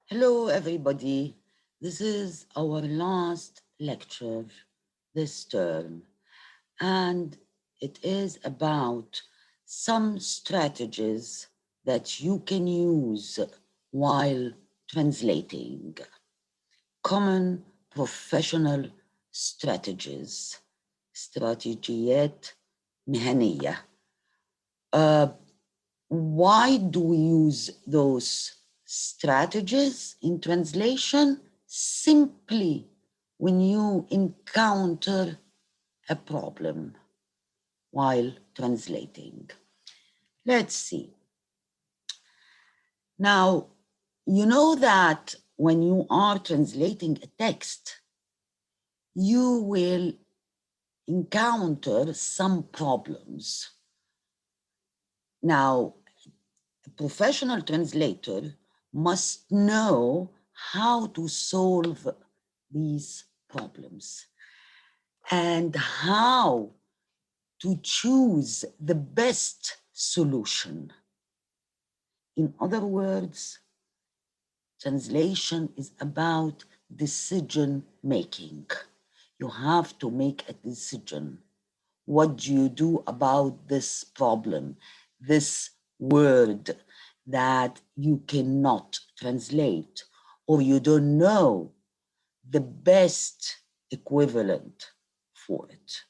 Hello, everybody. This is our last lecture this term, and it is about some strategies that you can use while translating. Common professional strategies, استراتيجيات مهنية. Why do we use those strategies in translation? Simply when you encounter a problem while translating. Let's see. Now, you know that when you are translating a text, you will encounter some problems. Now, a professional translator must know how to solve these problems and how to choose the best solution. In other words, translation is about decision making. You have to make a decision. What do you do about this problem, this word that you cannot translate, or you don't know the best equivalent for it?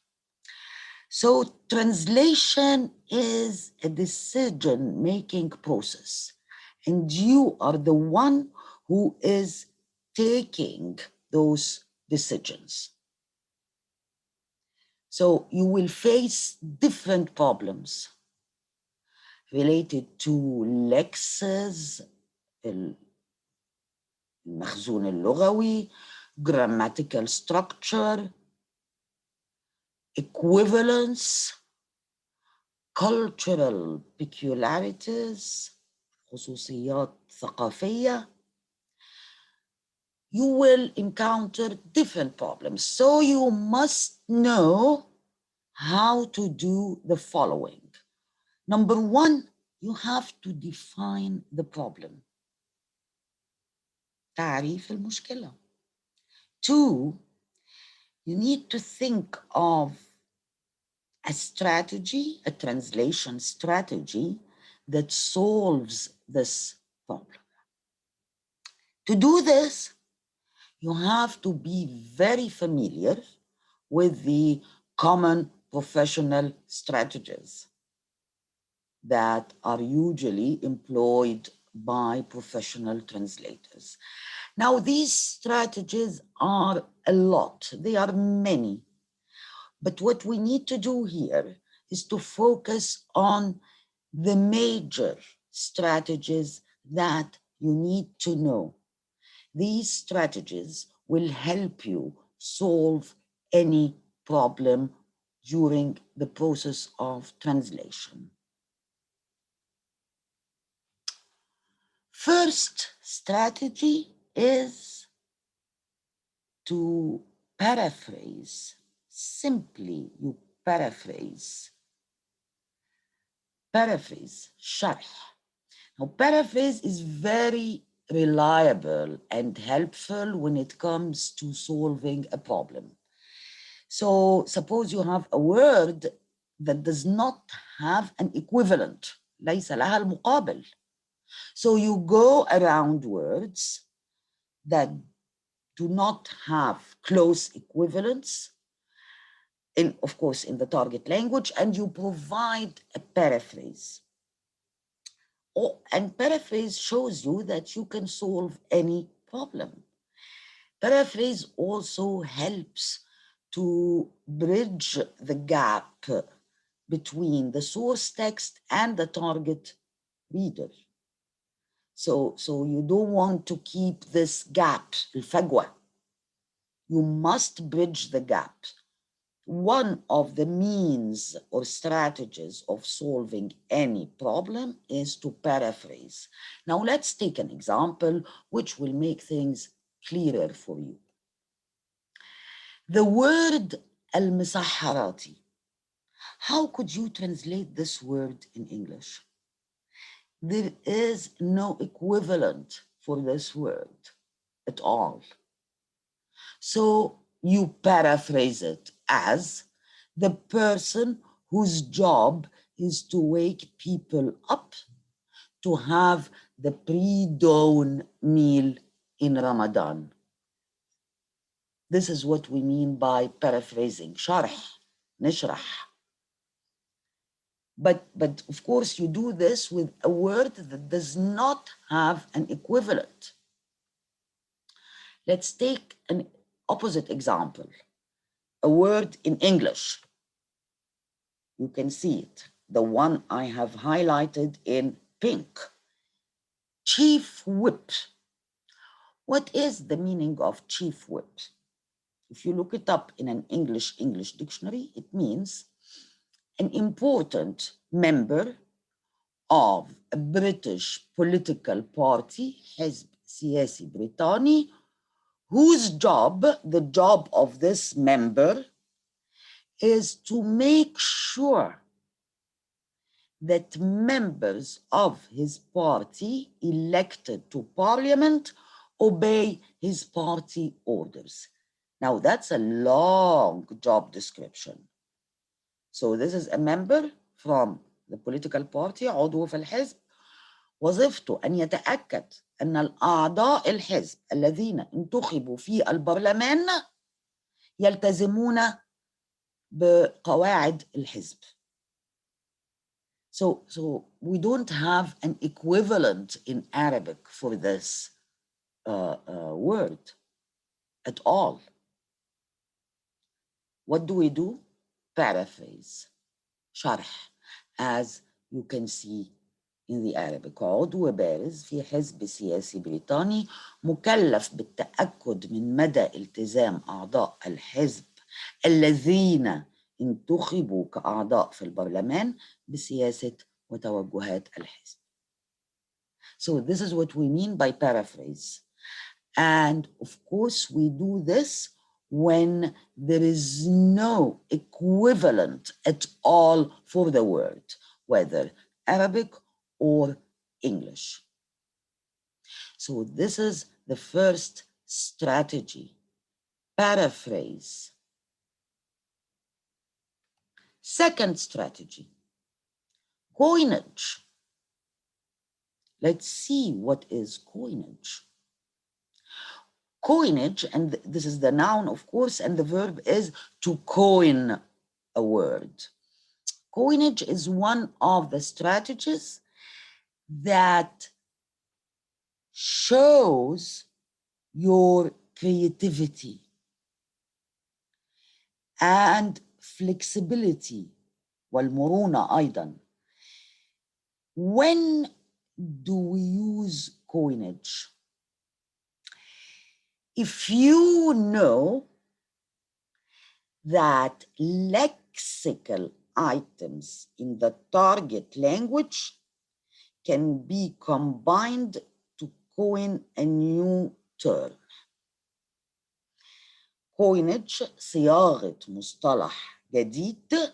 So translation is a decision-making process, and you are the one who is taking those decisions. So you will face different problems related to lexes, المخزون اللغوي, grammatical structure, equivalence, cultural peculiarities, خصوصيات ثقافية. You will encounter different problems. So you must know how to do the following. Number one, you have to define the problem. تعريف المشكلة. Two, you need to think of a strategy, a translation strategy that solves this problem. To do this, you have to be very familiar with the common professional strategies that are usually employed by professional translators. Now, these strategies are a lot, they are many, but what we need to do here is to focus on the major strategies that you need to know. These strategies will help you solve any problem during the process of translation. First strategy is to paraphrase. Simply, you paraphrase. Paraphrase, شرح. Now, paraphrase is very reliable and helpful when it comes to solving a problem. So suppose you have a word that does not have an equivalent. ليس لها المقابل. So you go around words that do not have close equivalents, of course, in the target language, and you provide a paraphrase. And paraphrase shows you that you can solve any problem. Paraphrase also helps to bridge the gap between the source text and the target reader. So you don't want to keep this gap, الفجوة. You must bridge the gap. One of the means or strategies of solving any problem is to paraphrase. Now let's take an example which will make things clearer for you. The word المسحراتي. How could you translate this word in English? There is no equivalent for this word at all. So you paraphrase it as the person whose job is to wake people up to have the pre-dawn meal in Ramadan. This is what we mean by paraphrasing. شرح, نشرح. But of course you do this with a word that does not have an equivalent. Let's take an opposite example. A word in English. You can see it. The one I have highlighted in pink. Chief whip. What is the meaning of chief whip? If you look it up in an English dictionary, it means an important member of a British political party, حزب سياسي بريطاني, whose job, the job of this member, is to make sure that members of his party elected to parliament obey his party orders. Now that's a long job description. So this is a member from the political party, عضو في الحزب, وظيفته أن يتأكد أن الأعضاء الحزب الذين انتخبوا في البرلمان يلتزمون بقواعد الحزب. So we don't have an equivalent in Arabic for this word at all. What do? Paraphrase, شرح, as you can see in the Arabic. عضو بارز في حزب سياسي بريطاني مكلف بالتأكد من مدى التزام أعضاء الحزب الذين انتخبوا كأعضاء في البرلمان بسياسة وتوجهات الحزب. So this is what we mean by paraphrase. And of course we do this when there is no equivalent at all for the word, whether Arabic or English. So this is the first strategy, paraphrase. Second strategy, coinage. Let's see what is coinage. Coinage, and this is the noun, of course, and the verb is to coin a word. Coinage is one of the strategies that shows your creativity and flexibility والمرونة أيضا. When do we use coinage? If you know that lexical items in the target language can be combined to coin a new term. Coinage, صياغة مصطلح جديد.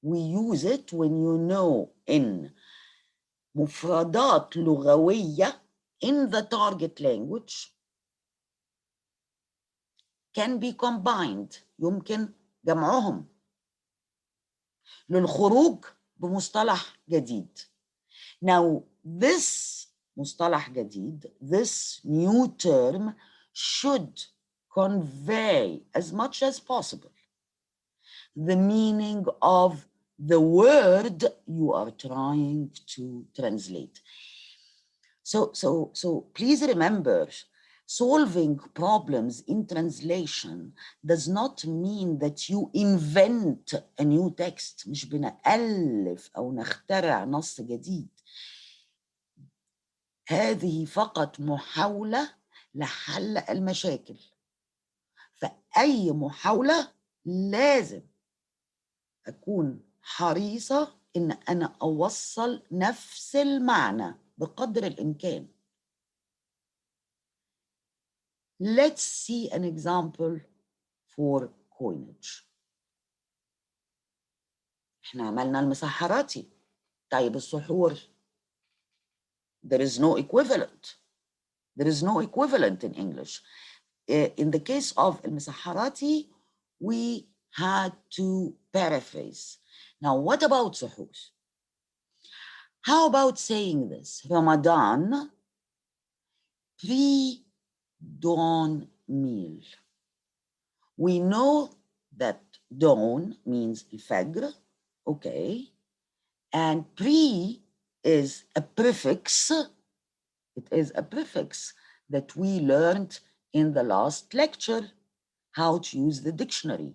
We use it when you know in مفردات لغوية in the target language can be combined. يمكن جمعهم للخروج بمصطلح جديد. Now this مصطلح جديد, this new term should convey as much as possible the meaning of the word you are trying to translate. So please remember, solving problems in translation does not mean that you invent a new text. مش بنألف أو نخترع نص جديد. هذه فقط محاولة لحل المشاكل. فأي محاولة لازم أكون حريصة إن أنا أوصل نفس المعنى بقدر الإمكان. Let's see an example for coinage. إحنا عملنا المسحراتي. طيب السحور. There is no equivalent. There is no equivalent in English. In the case of المسحراتي, we had to paraphrase. Now, what about suhoor? How about saying this? Ramadan, pre-dawn meal. We know that dawn means al-fajr, okay, and pre is a prefix. It is a prefix that we learned in the last lecture, how to use the dictionary.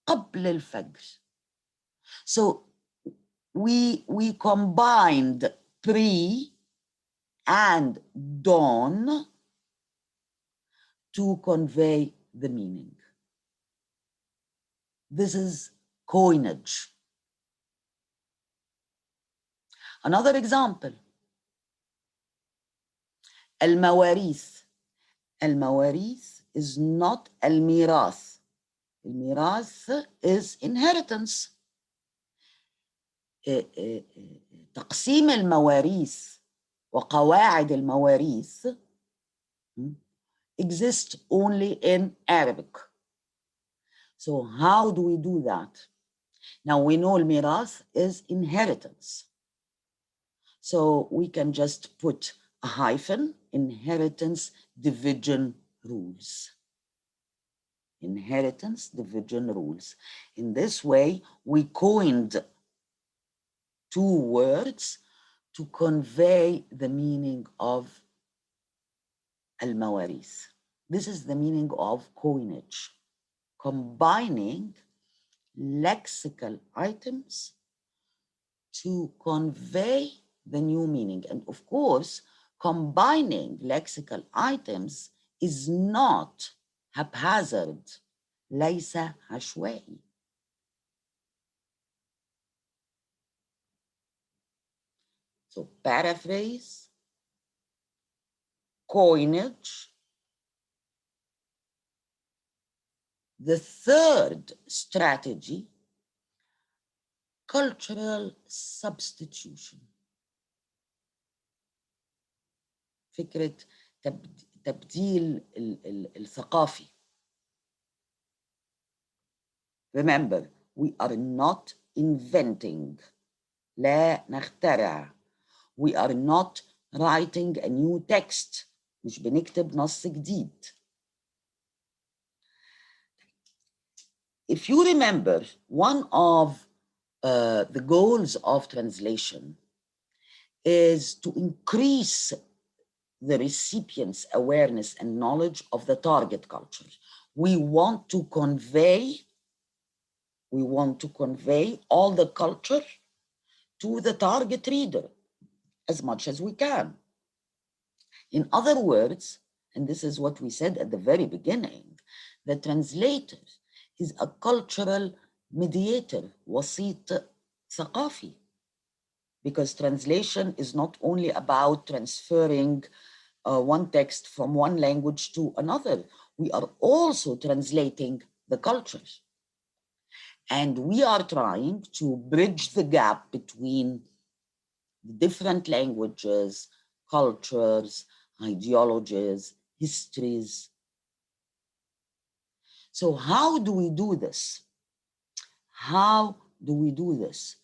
قبل الفجر. So we combined pre and dawn to convey the meaning. This is coinage. Another example, المواريث. المواريث is not الميراث. الميراث is inheritance. تقسيم المواريث وقواعد المواريث exist only in Arabic. So how do we do that? Now we know الميراث is inheritance. So we can just put a hyphen, inheritance division rules. Inheritance division rules. In this way, we coined two words to convey the meaning of al-mawarith. This is the meaning of coinage, combining lexical items to convey the new meaning. And of course, combining lexical items is not haphazard, ليس عشوائي. So paraphrase, coinage. The third strategy, cultural substitution. فكرة تبديل الثقافي. Remember, we are not inventing. لا نخترع. We are not writing a new text. مش بنكتب نص جديد. If you remember, one of the goals of translation is to increase the recipient's awareness and knowledge of the target culture. We want to convey all the culture to the target reader as much as we can. In other words, and this is what we said at the very beginning, the translator is a cultural mediator, وسيط ثقافي, because translation is not only about transferring one text from one language to another. We are also translating the cultures. And we are trying to bridge the gap between the different languages, cultures, ideologies, histories. So how do we do this? How do we do this?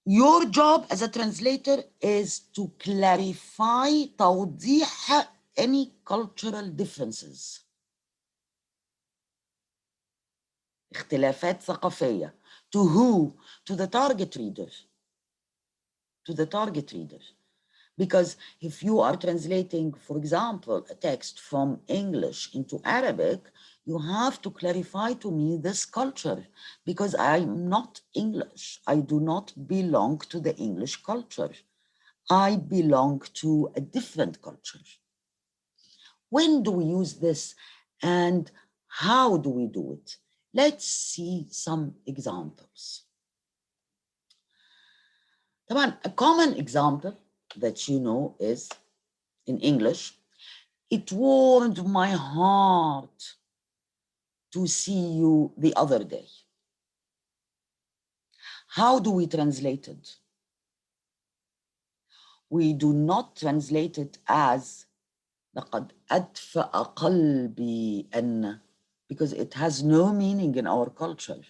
Your job as a translator is to clarify, توضيح any cultural differences. اختلافات ثقافية. To who? To the target reader. To the target reader. Because if you are translating, for example, a text from English into Arabic, you have to clarify to me this culture, because I'm not English. I do not belong to the English culture. I belong to a different culture. When do we use this and how do we do it? Let's see some examples. A common example that you know is in English, it warmed my heart to see you the other day. How do we translate it? We do not translate it as لقد أدفأ قلبي أن, because it has no meaning in our culture.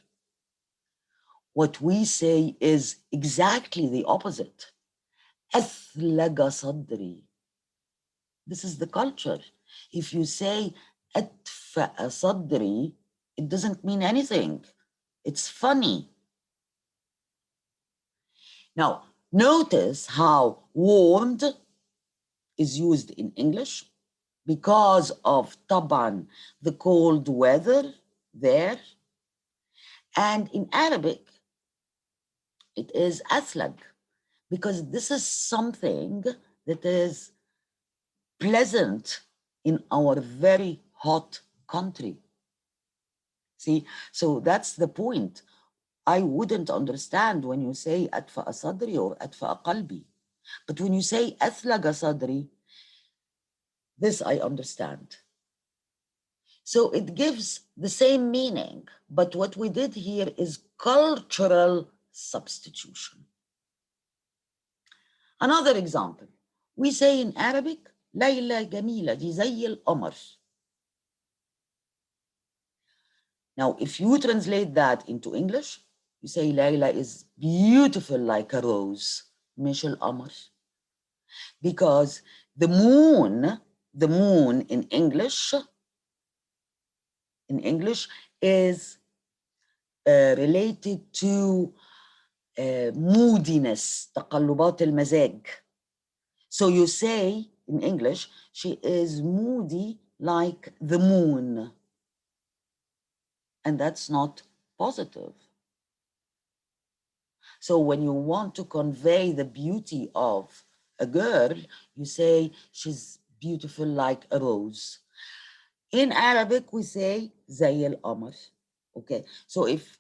What we say is exactly the opposite. أثلج صدري. This is the culture. If you say أدفأ صدري, it doesn't mean anything. It's funny. Now, notice how warmed is used in English because of طبعا the cold weather there. And in Arabic, it is أثلج, because this is something that is pleasant in our very hot country. See, so that's the point. I wouldn't understand when you say أدفأ صدري or أدفأ قلبي. But when you say أثلج صدري, this I understand. So it gives the same meaning, but what we did here is cultural substitution. Another example, we say in Arabic, ليلى جميلة, دي زي القمر. Now, if you translate that into English, you say Layla is beautiful like a rose, مش القمر. Because the moon in English is related to moodiness, تقلبات المزاج. So you say in English, she is moody like the moon. And that's not positive. So when you want to convey the beauty of a girl, you say she's beautiful like a rose. In Arabic, we say زي القمر. Okay, so if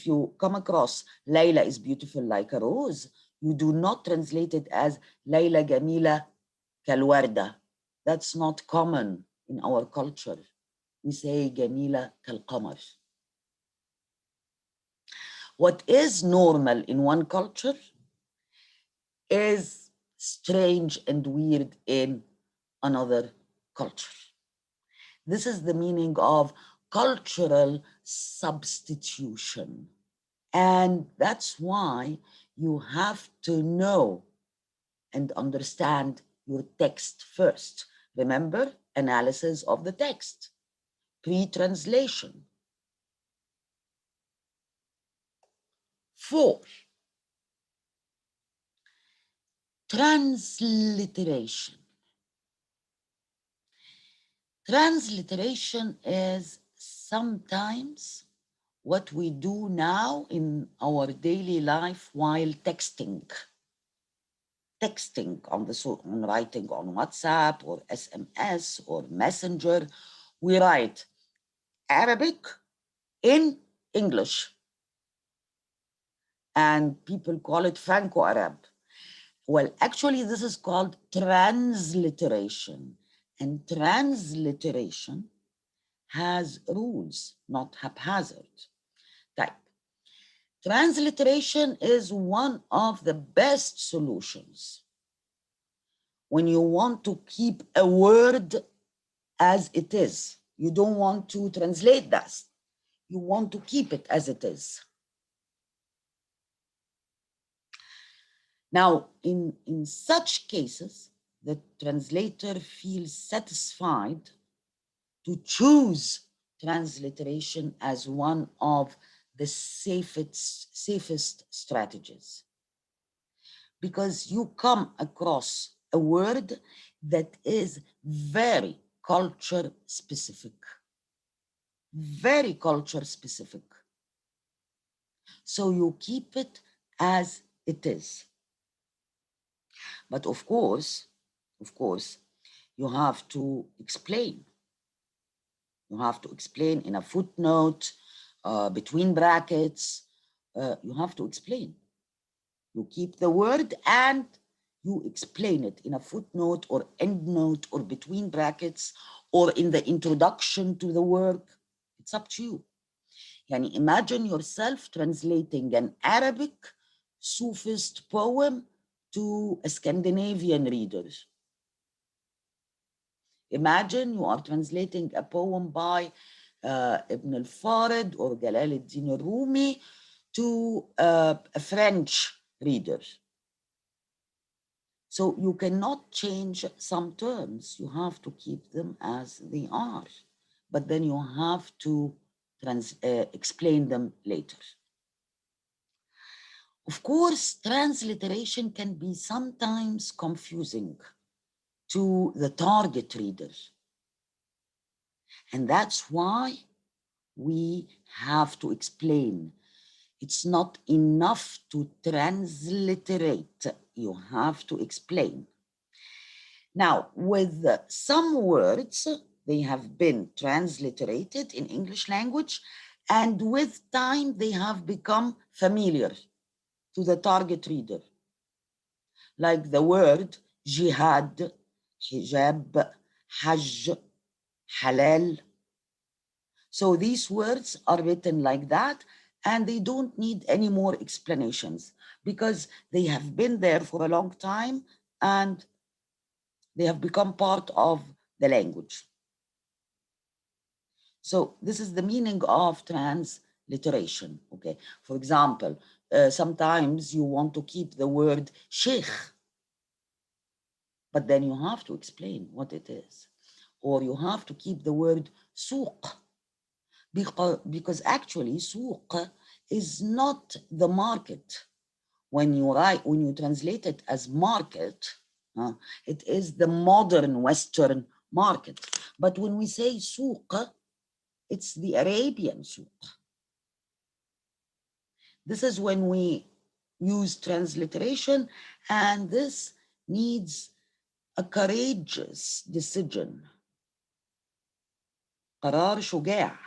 you come across Layla is beautiful like a rose, you do not translate it as Layla جميلة كالوردة. That's not common in our culture. We say جميلة كالقمر. What is normal in one culture is strange and weird in another culture. This is the meaning of cultural substitution. And that's why you have to know and understand your text first. Remember, analysis of the text, pre-translation. 4, transliteration. Transliteration is sometimes what we do now in our daily life while texting on writing on WhatsApp or SMS or Messenger. We write Arabic in English, and people call it Franco-Arab. Well, actually, this is called transliteration, and transliteration has rules, not haphazard. Type. Transliteration is one of the best solutions when you want to keep a word as it is. You don't want to translate that. You want to keep it as it is. Now, in such cases, the translator feels satisfied to choose transliteration as one of the safest strategies, because you come across a word that is very culture specific, very culture specific. So you keep it as it is. But of course, you have to explain. You have to explain in a footnote, between brackets. You have to explain. You keep the word and you explain it in a footnote or endnote or between brackets or in the introduction to the work. It's up to you. Yani imagine yourself translating an Arabic Sufist poem to a Scandinavian reader. Imagine you are translating a poem by Ibn al-Farid or Jalal al-Din al-Rumi to a French reader. So you cannot change some terms. You have to keep them as they are. But then you have to explain them later. Of course, transliteration can be sometimes confusing to the target reader. And that's why we have to explain. It's not enough to transliterate. You have to explain. Now, with some words, they have been transliterated in English language, and with time, they have become familiar to the target reader. Like the word jihad, hijab, hajj, halal. So these words are written like that, and they don't need any more explanations because they have been there for a long time and they have become part of the language. So this is the meaning of transliteration, okay? For example, sometimes you want to keep the word sheikh, but then you have to explain what it is. Or you have to keep the word souq, because actually souq is not the market. When you translate it as market, it is the modern Western market. But when we say souq, it's the Arabian souq. This is when we use transliteration, and this needs a courageous decision. قرار شجاع.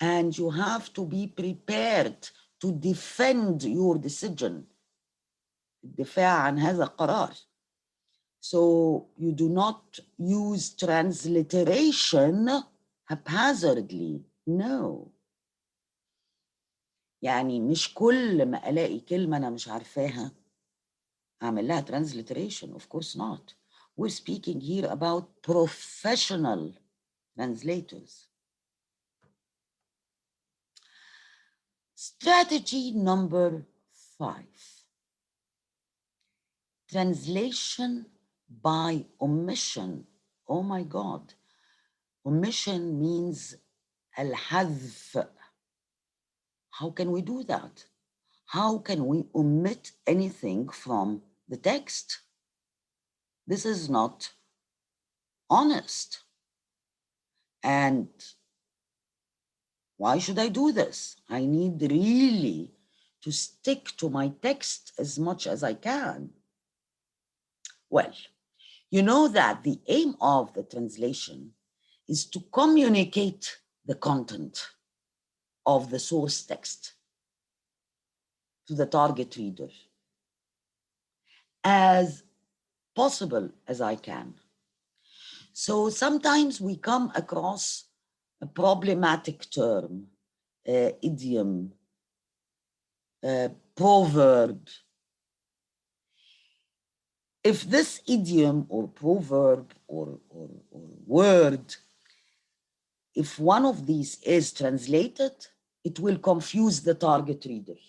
And you have to be prepared to defend your decision. الدفاع عن هذا القرار. So you do not use transliteration haphazardly. No. يعني مش كل ما ألاقي كلمة أنا مش عارفاها أعمل لها transliteration. Of course not. We're speaking here about professional translators. Strategy number 5. Translation by omission. Oh my God. Omission means الحذف. How can we do that? How can we omit anything from the text? This is not honest. And why should I do this? I need really to stick to my text as much as I can. Well, you know that the aim of the translation is to communicate the content of the source text to the target reader as possible as I can. So sometimes we come across a problematic term, idiom, proverb. If this idiom or proverb or word, if one of these is translated, it will confuse the target reader.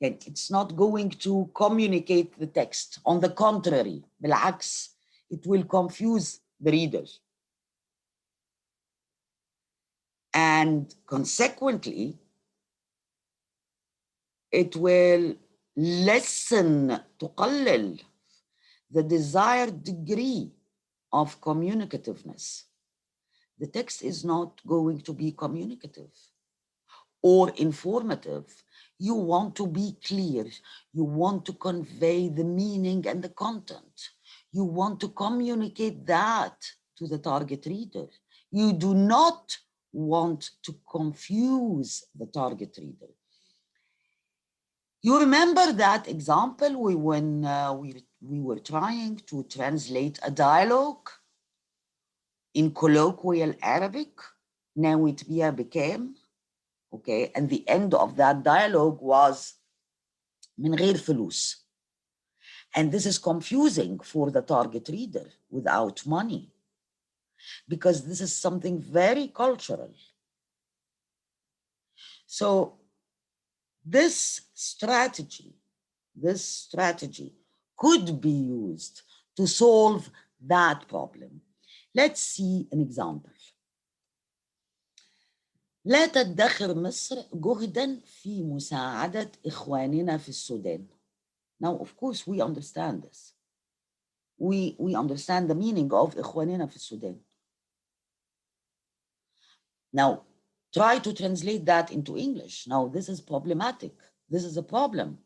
And it's not going to communicate the text. On the contrary, بالعكس, it will confuse the reader. And consequently, it will lessen, تقلل, the desired degree of communicativeness. The text is not going to be communicative or informative. You want to be clear. You want to convey the meaning and the content. You want to communicate that to the target reader. You do not want to confuse the target reader. You remember that example when we were trying to translate a dialogue in colloquial Arabic, ناوي تبيع بكام, okay, and the end of that dialogue was من غير فلوس. And this is confusing for the target reader, without money. because this is something very cultural. So this strategy could be used to solve that problem. Let's see an example. لا تدخر مصر جهداً في مساعدة إخواننا في السودان. Now, of course, we understand this. We understand the meaning of إخواننا في السودان. Now, try to translate that into English. Now, this is problematic. This is a problem.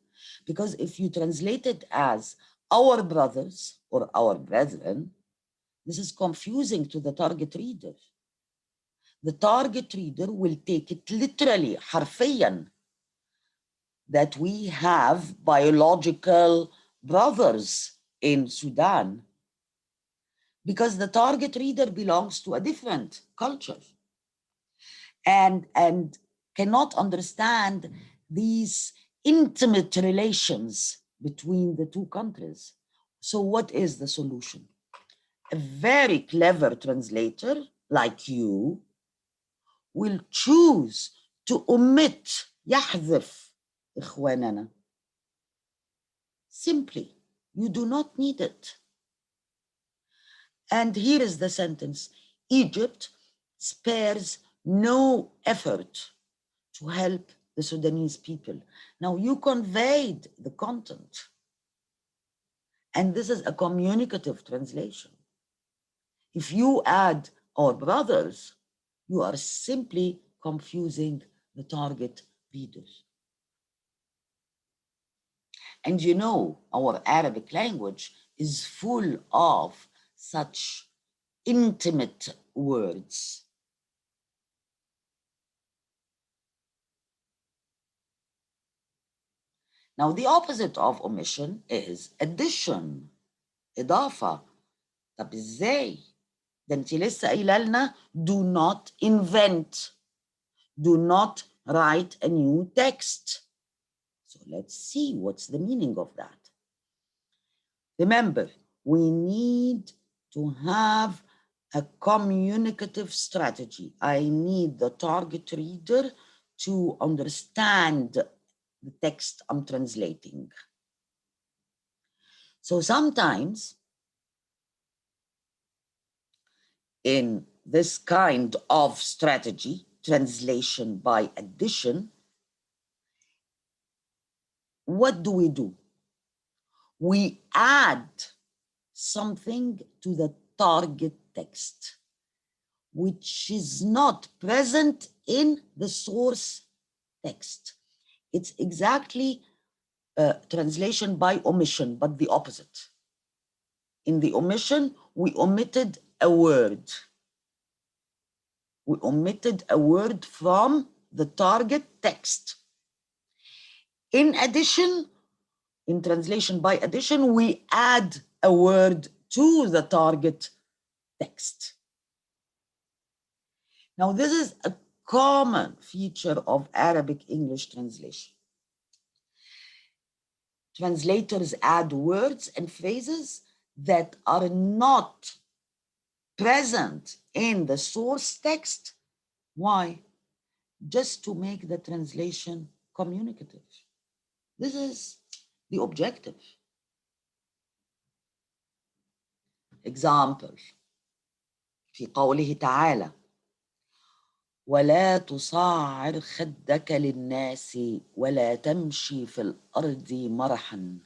Because if you translate it as our brothers or our brethren, this is confusing to the target reader. The target reader will take it literally, حرفياً, that we have biological brothers in Sudan, because the target reader belongs to a different culture and cannot understand these intimate relations between the two countries. So what is the solution? A very clever translator like you will choose to omit, يحذف إخواننا. Simply, you do not need it. And here is the sentence: Egypt spares no effort to help the Sudanese people. Now, you conveyed the content, and this is a communicative translation. If you add our brothers, you are simply confusing the target reader. And you know, our Arabic language is full of such intimate words. Now, the opposite of omission is addition, إضافة. طب إزاي؟ ده أنت لسه قايلة لنا do not invent, do not write a new text. So let's see what's the meaning of that. Remember, we need to have a communicative strategy. I need the target reader to understand the text I'm translating. So sometimes in this kind of strategy, translation by addition, what do? We add something to the target text, which is not present in the source text. It's exactly translation by omission, but the opposite. In the omission, we omitted a word. We omitted a word from the target text. In addition, in translation by addition, we add a word to the target text. Now, this is a common feature of Arabic English translation. Translators add words and phrases that are not present in the source text. Why? Just to make the translation communicative. This is the objective. Example, في قوله تعالى: ولا تصعر خدك للناس ولا تمشي في الأرض مرحا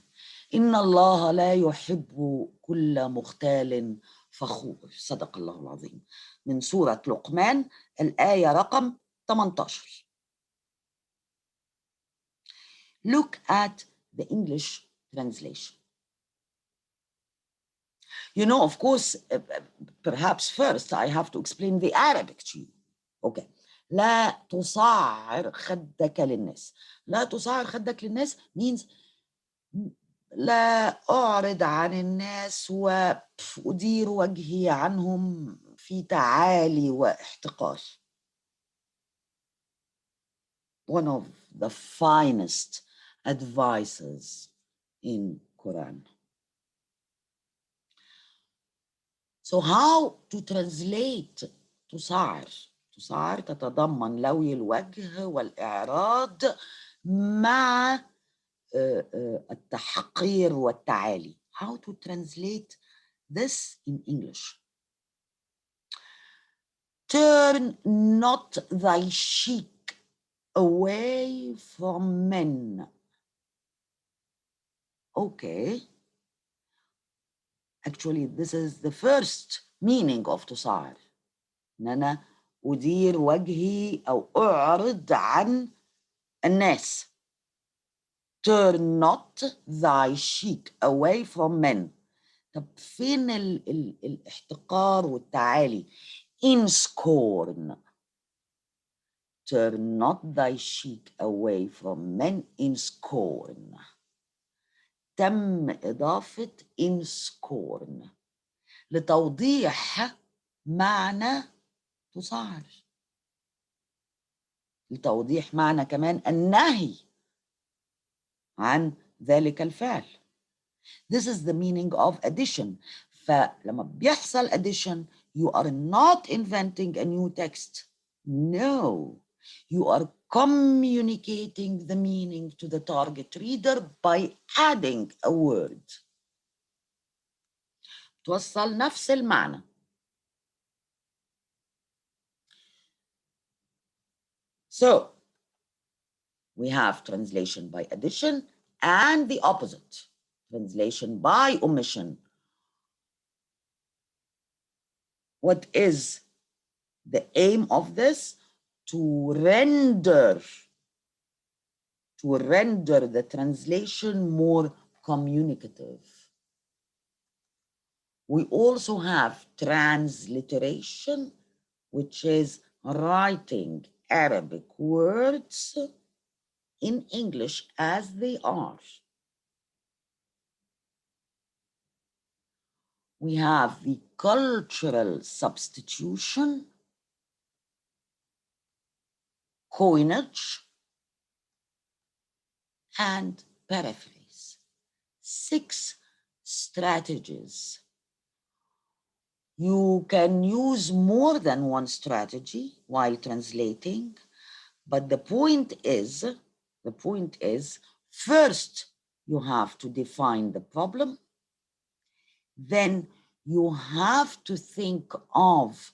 إن الله لا يحب كل مختال فخور. صدق الله العظيم. من سورة لقمان الآية رقم 18. Look at the English translation. You know, of course, perhaps first I have to explain the Arabic to you. Okay. لا تصعر خدك للناس. لا تصعر خدك للناس means لا أعرض عن الناس وأدير وجهي عنهم في تعالي واحتقار. One of the finest advices in Quran. So how to translate تسعر؟ تسعر تتضمن لوي الوجه والإعراض مع التحقير والتعالي. How to translate this in English? Turn not thy cheek away from men. Okay. Actually, this is the first meaning of تسعر. إن أنا أدير وجهي أو أعرض عن الناس. Turn not thy cheek away from men. طب فين الاحتقار والتعالي؟ In scorn. Turn not thy cheek away from men in scorn. تم إضافة in scorn لتوضيح معنى تسعر، لتوضيح معنى كمان النهي عن ذلك الفعل. This is the meaning of addition. فلما بيحصل addition, you are not inventing a new text. No, you are communicating the meaning to the target reader by adding a word. توصل نفس المعنى. So, we have translation by addition and the opposite, translation by omission. What is the aim of this? To render the translation more communicative. We also have transliteration, which is writing Arabic words in English as they are. We have the cultural substitution, coinage, and paraphrase. 6 strategies. You can use more than one strategy while translating, but the point is, first you have to define the problem, then you have to think of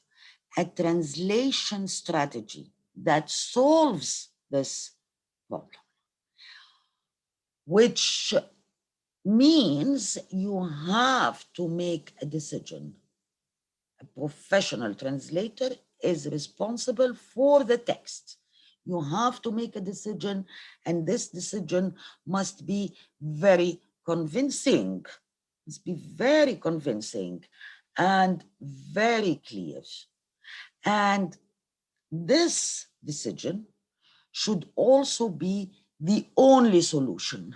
a translation strategy that solves this problem, which means you have to make a decision. A professional translator is responsible for the text. You have to make a decision, and this decision must be very convincing. Must be very convincing and very clear. And this decision should also be the only solution.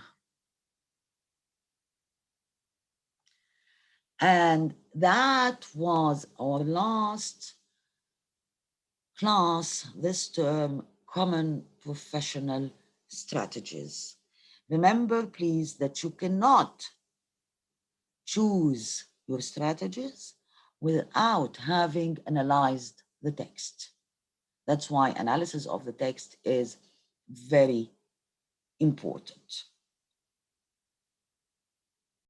And that was our last class this term, Common Professional Strategies. Remember, please, that you cannot choose your strategies without having analyzed the text. That's why analysis of the text is very important.